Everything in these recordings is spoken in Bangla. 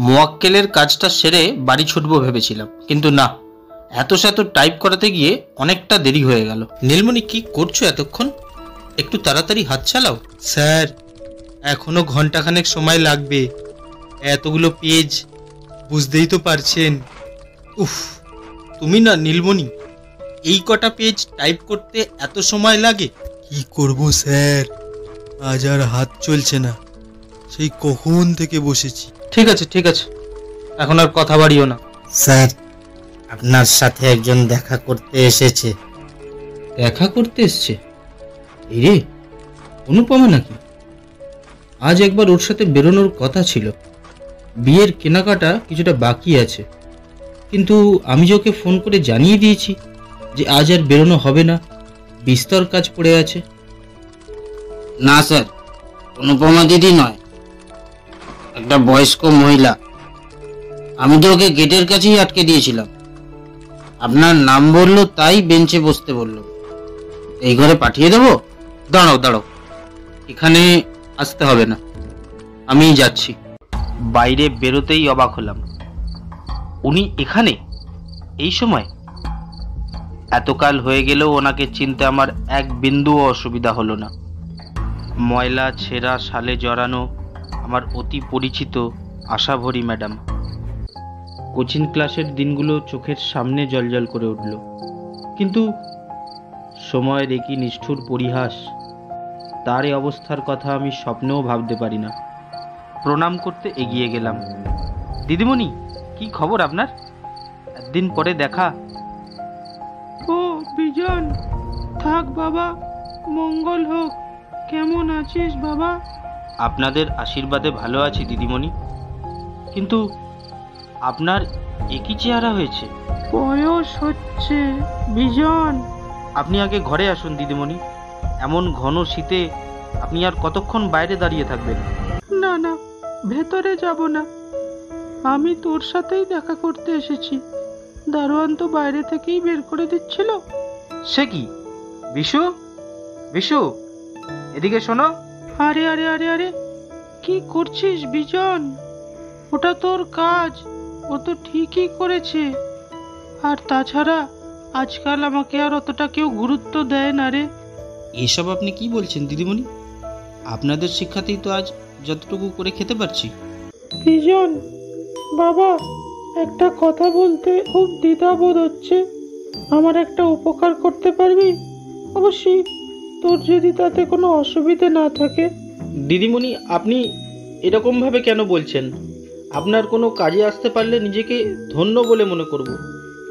মোয়াক্কেলের কাজটা সেরে বাড়ি ছুটবো ভেবেছিলাম, কিন্তু না, এত শত টাইপ করাতে গিয়ে অনেকটা দেরি হয়ে গেল। নীলমণি, কি করছো এতক্ষণ? একটু তাড়াতাড়ি হাত চালাও। স্যার, এখনো ঘন্টাখানেক সময় লাগবে। এতগুলো পেজ, বুঝতেই তো পারছেন। উফ, তুমি না নীলমণি, এই কটা পেজ টাইপ করতে এত সময় লাগে? কি করব স্যার, আজ আর হাত চলছে না, সেই কখন থেকে বসেছি। ঠিক আছে ঠিক আছে, এখন আর কথা বাড়িও না। স্যার, আপনার সাথে একজন দেখা করতে এসেছে। দেখা করতে এসছে? এই রে, অনুপমা নাকি? আজ একবার ওর সাথে বেরোনোর কথা ছিল। বিয়ের কেনাকাটা কিছুটা বাকি আছে, কিন্তু আমি যে ওকে ফোন করে জানিয়ে দিয়েছি যে আজ আর বেরোনো হবে না, বিস্তর কাজ পড়ে আছে। না স্যার, অনুপমা দিদি নয়, একটা বয়স্ক মহিলা। আমি তো ওকে গেটের কাছেই আটকে দিয়েছিলাম। আপনার নাম বললো তাই বেঞ্চে বসতে বললো। এই ঘরে পাঠিয়ে দেবো? দাঁড়াও দাঁড়াও, এখানে আসতে হবে না, আমিই যাচ্ছি। বাইরে বেরোতেই অবাক হলাম, উনি এখানে এই সময়? এতকাল হয়ে গেলেও ওনাকে চিনতে আমার এক বিন্দুও অসুবিধা হলো না। ময়লা ছেঁড়া শালে জড়ানো আমার অতি পরিচিত আশাভরী ম্যাডাম। কোচিং ক্লাসের দিনগুলো চোখের সামনে জ্বলজ্বল করে উঠল, কিন্তু সময়ের একই নিষ্ঠুর পরিহাস। তার এই অবস্থার কথা আমি স্বপ্নেও ভাবতে পারি না। প্রণাম করতে এগিয়ে গেলাম। দিদিমণি, কি খবর আপনার? একদিন পরে দেখা। ও বিজন, থাক বাবা, মঙ্গল হোক। কেমন আছিস বাবা? আপনাদের আশীর্বাদে ভালো আছি দিদিমণি, কিন্তু আপনার একই চেহারা হয়েছে। বয়স হচ্ছে বিজন। আপনি আগে ঘরে আসুন দিদিমণি, এমন ঘন শীতে আপনি আর কতক্ষণ বাইরে দাঁড়িয়ে থাকবেন? না না, ভেতরে যাব না, আমি তোর সাথেই দেখা করতে এসেছি। দারোয়ান তো বাইরে থেকেই বের করে দিচ্ছিল। সে কি? বিশু, বিশু, এদিকে শোনো। আরে আরে আরে আরে, কি করছিস বিজন? ওটা তোর কাজ, ও তো ঠিকই করেছে। আর তাছাড়া আজকাল আমাকে আর অতটা কেউ গুরুত্ব দেয় না রে। এসব আপনি কি বলছেন দিদিমণি? আপনাদের শিক্ষাতেই তো আজ যতটুকু করে খেতে পারছি। বিজন বাবা, একটা কথা বলতে খুব দ্বিধাবোধ হচ্ছে। আমার একটা উপকার করতে পারবি? অবশ্যই, তোর যদি তাতে কোনো অসুবিধে না থাকে। দিদিমণি, আপনি এরকমভাবে কেন বলছেন? আপনার কোনো কাজে আসতে পারলে নিজেকে ধন্য বলে মনে করব।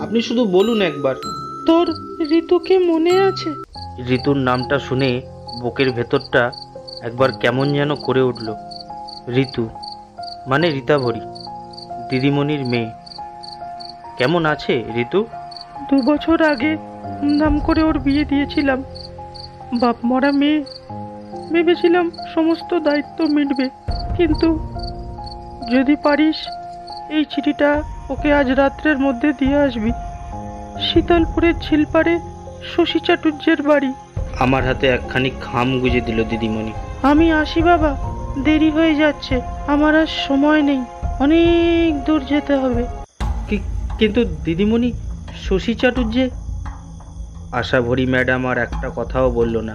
আপনি শুধু বলুন একবার। তোর ঋতুকে মনে আছে? ঋতুর নামটা শুনে বুকের ভেতরটা একবার কেমন যেন করে উঠল। ঋতু মানে রীতাভরি, দিদিমণির মেয়ে। কেমন আছে ঋতু? 2 বছর আগে ধুমধাম করে ওর বিয়ে দিয়েছিলাম। বাপ মরা মেয়ে, ভেবেছিলাম সমস্ত দায়িত্ব মিটবে। কিন্তু যদি পারিস এই চিঠিটা ওকে আজ রাত্রের মধ্যে দিয়ে আসবি। শীতলপুরের ঝিলপাড়ে শশী চাটুর্যের বাড়ি। আমার হাতে একখানি খাম গুজে দিল দিদিমণি। আমি আসি বাবা, দেরি হয়ে যাচ্ছে, আমার আর সময় নেই, অনেক দূর যেতে হবে। কিন্তু দিদিমণি, শশী চাটুর্যে? আশাভরী ম্যাডাম আর একটা কথাও বলল না,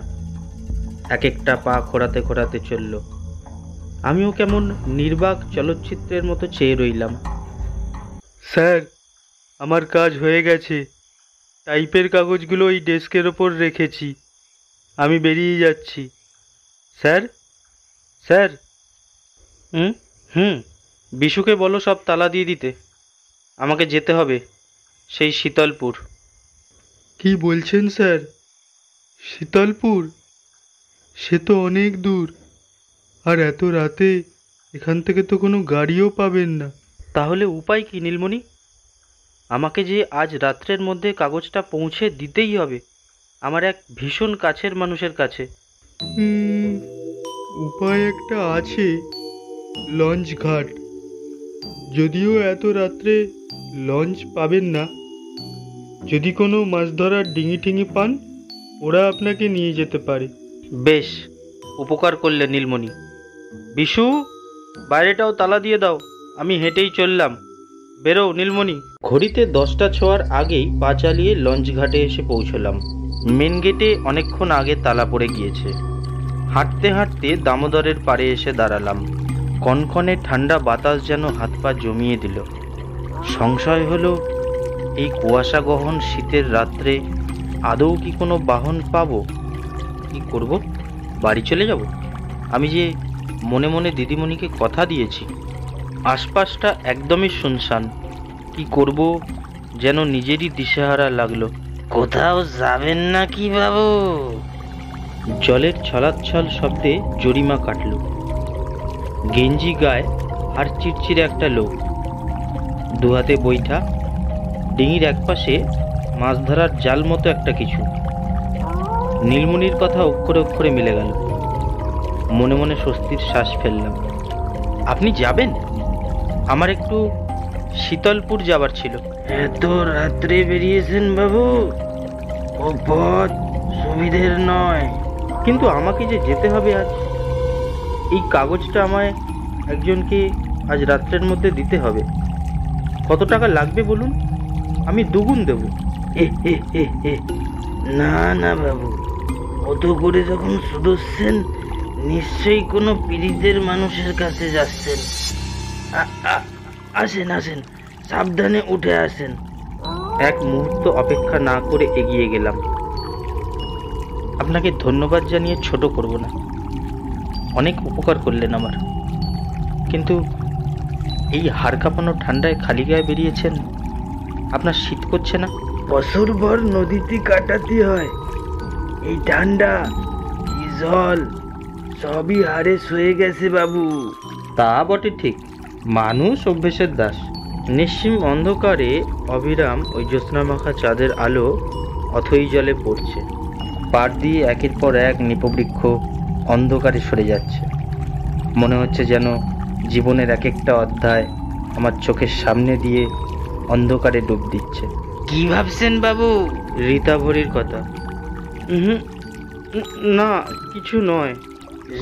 এক একটা পা খোঁড়াতে খোঁড়াতে চলল। আমিও কেমন নির্বাক চলচ্চিত্রের মতো চেয়ে রইলাম। স্যার, আমার কাজ হয়ে গেছে। টাইপের কাগজগুলো ওই ডেস্কের ওপর রেখেছি, আমি বেরিয়ে যাচ্ছি। Sir, sir. হুম হুম, বিশুকে বলো সব তালা দিয়ে দিতে, আমাকে যেতে হবে সেই শীতলপুর। কি বলছেন স্যার? শীতলপুর? সে তো অনেক দূর, আর এত রাতে এখান থেকে তো কোনো গাড়িও পাবেন না। তাহলে উপায় কি নীলমণি? আমাকে যে আজ রাত্রের মধ্যে কাগজটা পৌঁছে দিতেই হবে আমার এক ভীষণ কাছের মানুষের কাছে। উপায় একটা আছে, লঞ্চ ঘাট। যদিও এত রাত্রে লঞ্চ পাবেন না, যদি কোনো মাছ ধরার ডিঙি টিঙি পান, ওরা আপনাকে নিয়ে যেতে পারে। বেশ উপকার করলে নীলমণি। বিশু, বাইরেটাও তালা দিয়ে দাও। আমি হেঁটেই চললাম। বেরো নীলমণি। ঘড়িতে 10টা ছোঁয়ার আগেই পা চালিয়ে লঞ্চ ঘাটে এসে পৌঁছলাম। মেন গেটে অনেকক্ষণ আগে তালা পড়ে গিয়েছে। হাঁটতে হাঁটতে দামোদরের পাড়ে এসে দাঁড়ালাম। কনকনে ঠান্ডা বাতাস যেন হাত পা জমিয়ে দিল। সংশয় হলো, এই কুয়াশা গহন শীতের রাত্রে আদৌ কি কোনো বাহন পাবো? কি করব? বাড়ি চলে যাব? আমি যে মনে মনে দিদিমণিকে কথা দিয়েছি। আশপাশটা একদমই শুনশান। কি করব যেন নিজেরই দিশেহারা লাগলো। কোথাও যাবেন না কি বাবু? জলের ছলাচ্ছল শব্দে জরিমা কাটল। গেঞ্জি গায়ে আর চিরচিরে একটা লোক, দুহাতে বৈঠা, ডিঙির একপাশে মাছ ধরার জাল মতো একটা কিছু। নীলমণির কথা অক্ষরে অক্ষরে মিলে গেল। মনে মনে স্বস্তির শ্বাস ফেললাম। আপনি যাবেন? আমার একটু শীতলপুর যাবার ছিল। এত রাত্রে বেরিয়েছেন বাবু? ও পথ সুবিধের নয়। কিন্তু আমাকে যে যেতে হবে আজ। এই কাগজটা আমায় একজনকে আজ রাত্রের মধ্যে দিতে হবে। কত টাকা লাগবে বলুন? আমি দুগুণ দেব। না না বাবু, অত করে যখন শুধোচ্ছেন, নিশ্চয়ই কোনো পীড়িতের মানুষের কাছে যাচ্ছেন। আসেন আসেন, সাবধানে উঠে আসেন। এক মুহূর্ত অপেক্ষা না করে এগিয়ে গেলাম। আপনাকে ধন্যবাদ জানিয়ে ছোট করব না, অনেক উপকার করলেন আমার। কিন্তু এই হাড় কাঁপানো ঠান্ডায় খালি গায়ে বেরিয়েছেন, আপনার শীত করছে না? বছর ভর নদীতে কাটাতে হয়। এই ঠান্ডা, এই জল, সবই হাড়ে সয়ে গেছে বাবু। তা বটে ঠিক, মানুষ অভ্যেসের দাস। নিশ্চিম অন্ধকারে অবিরাম ওই জ্যোৎস্নামাখা চাঁদের আলো অথই জলে পড়ছে। পাড় দিয়ে একের পর এক নিপবৃক্ষ অন্ধকারে সরে যাচ্ছে। মনে হচ্ছে যেন জীবনের এক একটা অধ্যায় আমার চোখের সামনে দিয়ে অন্ধকারে ডুব দিচ্ছে। কি ভাবছেন বাবু? রীতাভরির কথা। না, কিছু নয়।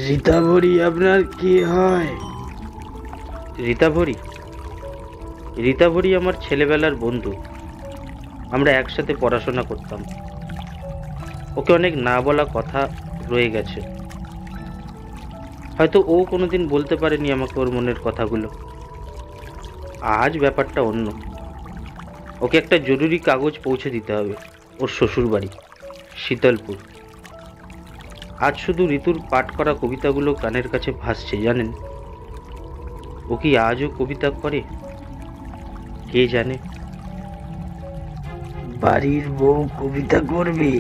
রীতাভরি আপনার কি হয়? রীতাভরি? রীতাভরি আমার ছেলেবেলার বন্ধু। আমরা একসাথে পড়াশোনা করতাম। ওকে অনেক না বলা কথা রয়ে গেছে। হয়তো ও কোনোদিন বলতে পারেনি আমাকে ওর মনের কথাগুলো। আজ ব্যাপারটা অন্য। ওকে একটা জরুরি কাগজ পৌঁছে দিতে হবে ওর শ্বশুর বাড়ি শীতলপুর। আজ শুধু ঋতুর পাঠ করা কবিতাগুলো কানের কাছে ভাসছে, জানেন? ও কি আজও কবিতা করে? কে জানে। বাড়ির বউ কবিতা করবে,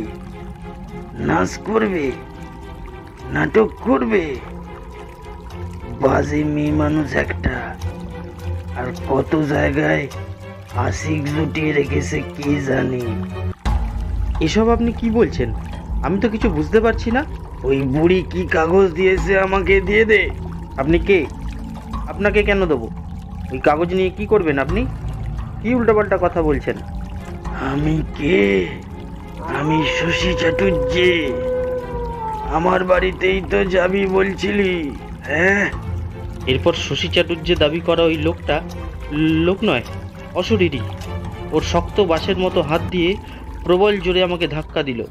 নাচ করবে, নাটক করবে। বাজে মেয়ে মানুষ একটা। আর কত জায়গায় আশিক জুটিয়ে রেখেছে কে জানে। এসব আপনি কি বলছেন? আমি তো কিছু বুঝতে পারছি না। ওই বুড়ি কি কাগজ দিয়েছে আমাকে দিয়ে দে। আপনি কে? আপনাকে কেন দেবো? ওই কাগজ নিয়ে কি করবেন আপনি? কি উল্টোপাল্টা কথা বলছেন? আমি কে? আমি শশী চাটুর্যে। আমার বাড়িতেই তো যাবি বলছিলি, হ্যাঁ? এরপর শশী চাটুর্যে দাবি করা ওই লোকটা লোক নয়, অশরীরী। ওর শক্ত বাঁশের মতো হাত দিয়ে প্রবল জোরে আমাকে ধাক্কা দিল।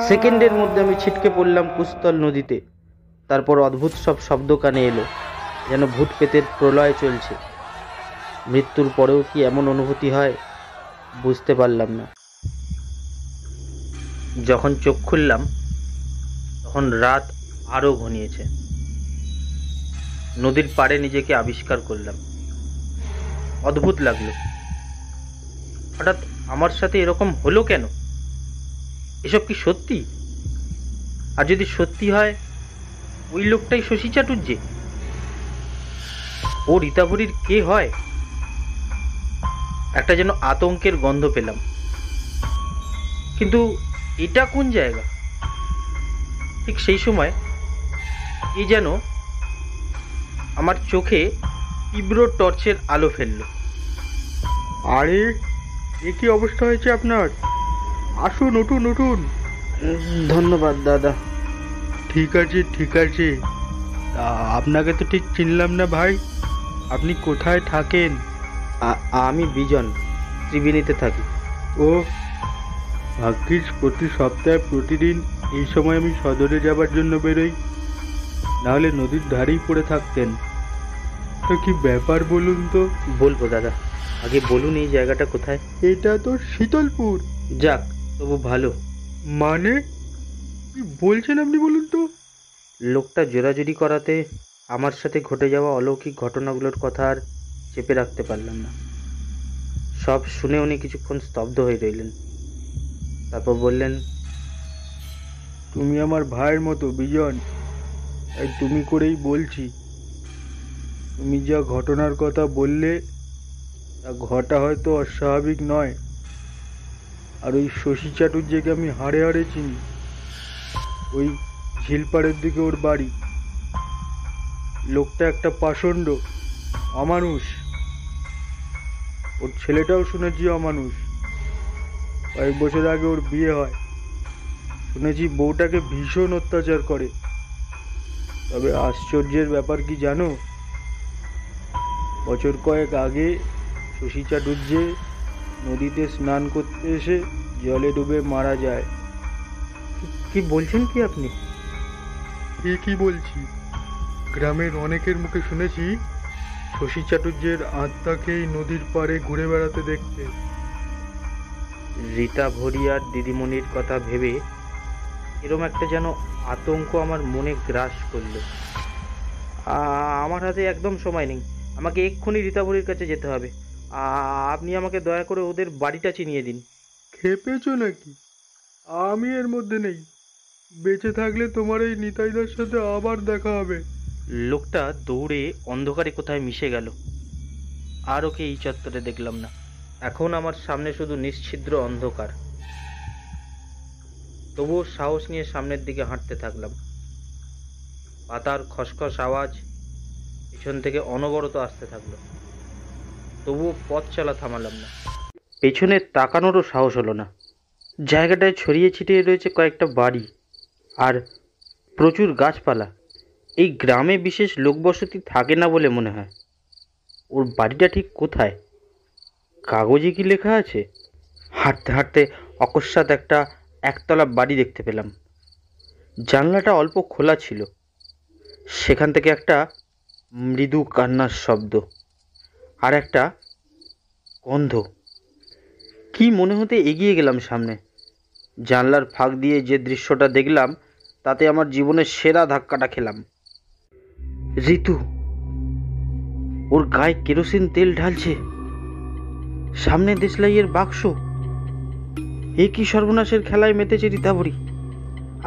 সেকেন্ডের মধ্যে আমি ছিটকে পড়লাম কুস্তল নদীতে। তারপর অদ্ভুত সব শব্দ কানে এলো, যেন ভূত পেতের প্রলয় চলছে। মৃত্যুর পরেও কি এমন অনুভূতি হয় বুঝতে পারলাম না। যখন চোখ খুললাম তখন রাত আরো ঘনিয়েছে। নদীর পাড়ে নিজেকে আবিষ্কার করলাম। অদ্ভুত লাগলো। হঠাৎ আমার সাথে এরকম হলো কেন? এসব কি সত্যি? আর যদি সত্যি হয়, ওই লোকটাই শশী চাটুর্যে? ও রীতাভরির কে হয়? একটা যেন আতঙ্কের গন্ধ পেলাম। কিন্তু এটা কোন জায়গা? ঠিক সেই সময় এ যেন আমার চোখে তীব্র টর্চের আলো ফেলল। আরে, এ কি অবস্থা হয়েছে আপনার? আসুন, উঠুন উঠুন। ধন্যবাদ দাদা। ঠিক আছে ঠিক আছে। আপনাকে তো ঠিক চিনলাম না ভাই। আপনি কোথায় থাকেন? আমি বিজন, ত্রিবেণীতে থাকি। ও, ভাগ্যিস প্রতি সপ্তাহে প্রতিদিন এই সময় আমি সদরে যাবার জন্য বেরোই, নাহলে নদীর ধারেই পড়ে থাকতেন। তো কি ব্যাপার বলুন তো? বলবো দাদা, আগে বলুন এই জায়গাটা কোথায়? এটা তো শীতলপুর। যাক, তবু ভালো। মানে কি বলছেন আপনি, বলুন তো? লোকটা জোরাজুরি করাতে আমার সাথে ঘটে যাওয়া অলৌকিক ঘটনাগুলোর কথা আর চেপে রাখতে পারলাম না। সব শুনে উনি কিছুক্ষণ স্তব্ধ হয়ে রইলেন। তারপর বললেন, তুমি আমার ভাইয়ের মতো বিজন, তাই তুমি করেই বলছি। তুমি যা ঘটনার কথা বললে তা ঘটা হয়তো অস্বাভাবিক নয়। আর ওই শশী চাটুর্যকে আমি হাড়ে হাড়ে চিনি। ওই ঝিলপাড়ের দিকে ওর বাড়ি। লোকটা একটা পাষণ্ড, অমানুষ। ওর ছেলেটাও শুনেছি অমানুষ। কয়েক বছর আগে ওর বিয়ে হয়। শুনেছি বউটাকে ভীষণ অত্যাচার করে। তবে আশ্চর্যের ব্যাপার কি জানো? বছর কয়েক আগে শশী চাটুর্যে নদীতে স্নান করতে এসে জলে ডুবে মারা যায়। কি বলছেন কি আপনি? ঠিকই বলছি। গ্রামের অনেকের মুখে শুনেছি শশী চাটুর্যের আত্মাকেই নদীর পাড়ে ঘুরে বেড়াতে দেখতে। রীতা ভরিয়ার দিদিমণির কথা ভেবে এরম একটা যেন আতঙ্ক আমার মনে গ্রাস করলো। আমার হাতে একদম সময় নেই, আমাকে এক্ষুনি রীতা ভরির কাছে যেতে হবে। আপনি আমাকে দয়া করে ওদের বাড়িটা চিনিয়ে দিন। খেপেছো নাকি? আমি এর মধ্যে নেই। বেঁচে থাকলে তোমার এই নিতাইদার সাথে আবার দেখা হবে। লোকটা দৌড়ে অন্ধকারে কোথায় মিশে গেল। আর ওকে এই চত্বরে দেখলাম না। এখন আমার সামনে শুধু নিশ্ছিদ্র অন্ধকার। তবুও সাহস নিয়ে সামনের দিকে হাঁটতে থাকলাম। পাতার খসখস আওয়াজ পিছন থেকে অনবরত আসতে থাকলো। তবুও পথ চলা থামালাম না। পেছনে তাকানোরও সাহস হলো না। জায়গাটায় ছড়িয়ে ছিটিয়ে রয়েছে কয়েকটা বাড়ি আর প্রচুর গাছপালা। এই গ্রামে বিশেষ লোকবসতি থাকে না বলে মনে হয়। ওর বাড়িটা ঠিক কোথায়? কাগজে কি লেখা আছে? হাঁটতে হাঁটতে অকস্মাৎ একটা একতলা বাড়ি দেখতে পেলাম। জানলাটা অল্প খোলা ছিল। সেখান থেকে একটা মৃদু কান্নার শব্দ আর একটা গন্ধ। কি মনে হতে এগিয়ে গেলাম সামনে। জানলার ফাঁক দিয়ে যে দৃশ্যটা দেখলাম তাতে আমার জীবনের সেরা ধাক্কাটা খেলাম। ঋতু ওর গায়ে কেরোসিন তেল ঢালছে। সামনে দেশলাইয়ের বাক্স। এ কি সর্বনাশের খেলায় মেতেছে রীতাভরি।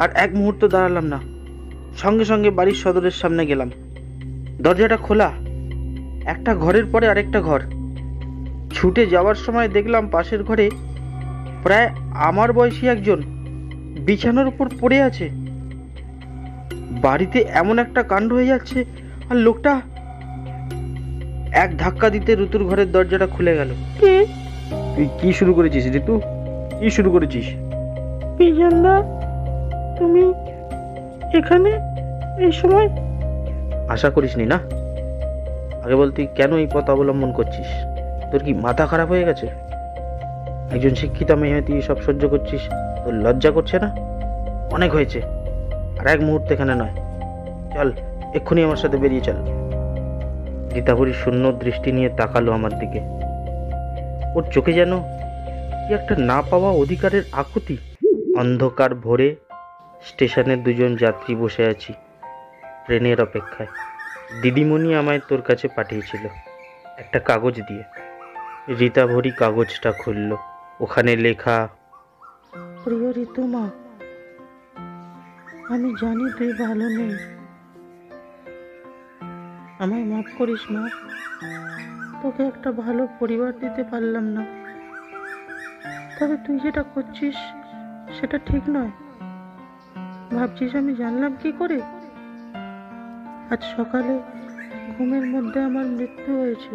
আর এক মুহূর্ত দাঁড়ালাম না, সঙ্গে সঙ্গে বাড়ির সদরের সামনে গেলাম। দরজাটা খোলা, একটা ঘরের পরে আরেকটা ঘর। ছুটে যাওয়ার সময় দেখলাম পাশের ঘরে প্রায় আমার বয়সী একজন বিছানার উপর পড়ে আছে। বাড়িতে এমন একটা কাণ্ড হয়ে যাচ্ছে আর লোকটা এক ধাক্কা দিতে ঋতুর ঘরের দরজাটা খুলে গেল। তুই কি শুরু করেছিস ঋতু? কি শুরু করেছিস? বিজনদা, তুমি এখানে এই সময়? আশা করিসনি না? আগে বল, তুই কেন এই পথ অবলম্বন করছিস? তোর কি মাথা খারাপ হয়ে গেছে? একজন শিক্ষিত মেয়ে হয়ে তুই সব সহ্য করছিস? তোর লজ্জা করছে না? অনেক হয়েছে, আর এক মুহূর্তে এখানে নয়। চল, এক্ষুনি আমার সাথে বেরিয়ে চল। রীতাভরি শূন্য দৃষ্টি নিয়ে তাকালো আমার দিকে। ওর চোখে যেন কি একটা না পাওয়া অধিকারের আকুতি। অন্ধকার ভোরে স্টেশনে দুজন যাত্রী বসে আছি ট্রেনের অপেক্ষায়। দিদিমণি আমায় তোর কাছে পাঠিয়েছিল একটা কাগজ দিয়ে। রীতাভরি কাগজটা খুলল। ওখানে লেখা, প্রিয় ঋতুমা, আমি জানি তুই ভালো নেই, আমায় মাফ করিস মা। তোকে একটা ভালো পরিবার দিতে পারলাম না। তবে তুই যেটা করছিস সেটা ঠিক নয়। ভাবছিস আমি জানলাম কি করে? আজ সকালে ঘুমের মধ্যে আমার মৃত্যু হয়েছে,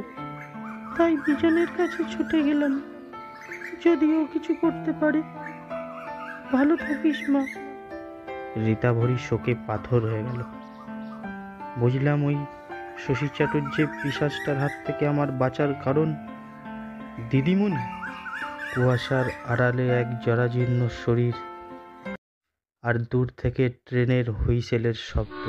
তাই বিজনের কাছে ছুটে গেলাম, যদিও কিছু করতে পারে। ভালো থাকিস মা। রীতাভরি শোকে পাথর হয়ে গেল। বুঝলাম ওই শশী চাটুর্যে পিশাচটার হাত থেকে আমার বাঁচার কারণ দিদিমণি। কুয়াশার আড়ালে এক জরাজীর্ণ শরীর, আর দূর থেকে ট্রেনের হুইসেলের শব্দ।